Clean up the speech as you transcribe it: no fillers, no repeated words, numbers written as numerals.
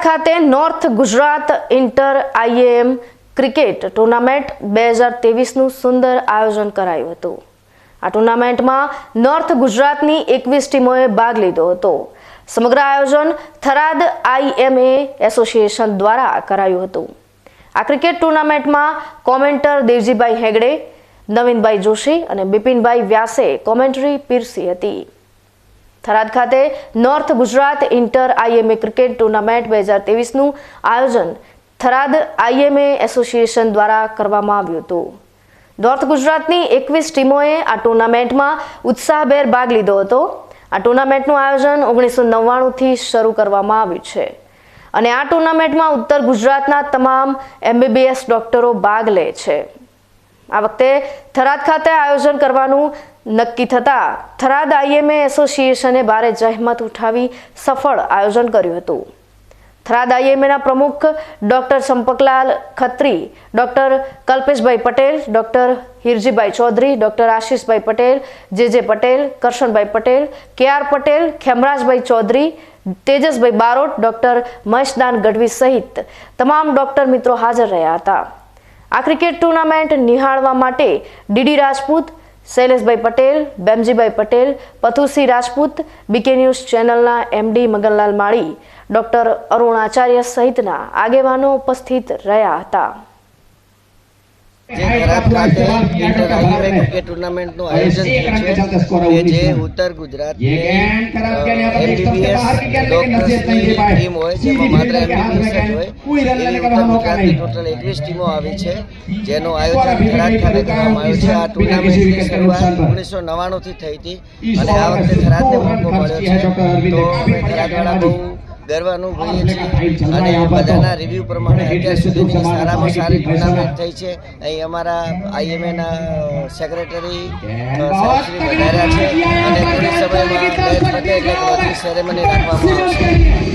ખાતે north Gujarat inter IM cricket tournament 2023નું સુંદર આયોજન કરાયું હતું। આ ટુર્નામેન્ટમાં નોર્થ ગુજરાતની 21 ટીમોએ ભાગ લીધો હતો। સમગ્ર આયોજન થરાદ આઈએમએ એસોસિએશન દ્વારા કરાયું હતું। આ ક્રિકેટ ટુર્નામેન્ટમાં કોમેન્ટર દેવજીભાઈ હેગડે, નવીનભાઈ જોશી અને બિપિનભાઈ વ્યાસે કોમેન્ટરી પીરસી હતી। થરાદ ખાતે north Gujarat inter IMA cricket tournament 2023નું આયોજન થરાદ આઈએમએ એસોસિએશન દ્વારા કરવામાં આવ્યું હતું। નોર્થ ગુજરાતની 21 ટીમોએ આ ટુર્નામેન્ટમાં ઉત્સાહભેર ભાગ લીધો હતો। આ ટુર્નામેન્ટનું આયોજન 1999થી શરૂ કરવામાં આવ્યું છે અને આ ટુર્નામેન્ટમાં ઉત્તર ગુજરાતના તમામ એમબીબીએસ ડોક્ટરો ભાગ લે છે। આ વખતે થરાદ ખાતે આયોજન કરવાનું નક્કી થતાં થરાદ આઈએમએ એસોસિએશને ભારે જહેમત ઉઠાવી સફળ આયોજન કર્યું હતું। થરાદ આઈએમએના પ્રમુખ doctor Sampaklal Khatri, doctor Kalpeshbhai Patel, doctor Hirjibhai Chaudhary, doctor Ashishbhai Patel, J Patel, Karshanbhai Patel, KR Patel, Khemrajbhai Chaudhary, Tejasbhai Barot, doctor Maheshdan Gadhvi સહિત તમામ ડોક્ટર મિત્રો હાજર રહ્યા હતા। આ ક્રિકેટ ટુર્નામેન્ટ નિહાળવા માટે ડીડી રાજપૂત, શૈલેષભાઈ પટેલ, બેમજીભાઈ પટેલ, પથુસિંહ રાજપૂત, બીકે ન્યૂઝ ચેનલના એમડી મગનલાલ માળી, ડોક્ટર અરુણ આચાર્ય સહિતના આગેવાનો ઉપસ્થિત રહ્યા હતા। क्रिकेट टूर्नामेंट નું આયોજન થયું છે જે ઉત્તર ગુજરાત એમબીબીએસ ડોક્ટર્સની ટીમ હોય જેમાં માત્ર એમબીબીએસ જ હોય એવી ઉત્તર ગુજરાતની ટોટલ 21 ટીમો આવી છે જેનું આયોજન થરાદ ખાતે કરવામાં આવ્યું છે। આ ટુર્નામેન્ટની શરૂઆત 1999 થી થઈ હતી અને આ વખતે થરાદને મોકો મળ્યો છે તો અમે થરાદવાળા બહુ ગર્વ અનુભવીએ છીએ અને બધાના રિવ્યુ પ્રમાણે અત્યાર સુધીની સારામાં સારી ટુર્નામેન્ટ થઈ છે। અહીં અમારા આઈએમએના સેક્રેટરી સાહેબશ્રી વધાર્યા છે અને થોડી સમયમાં મેચ પતે એટલે ક્લોઝિંગ સેરેમની રાખવામાં આવશે।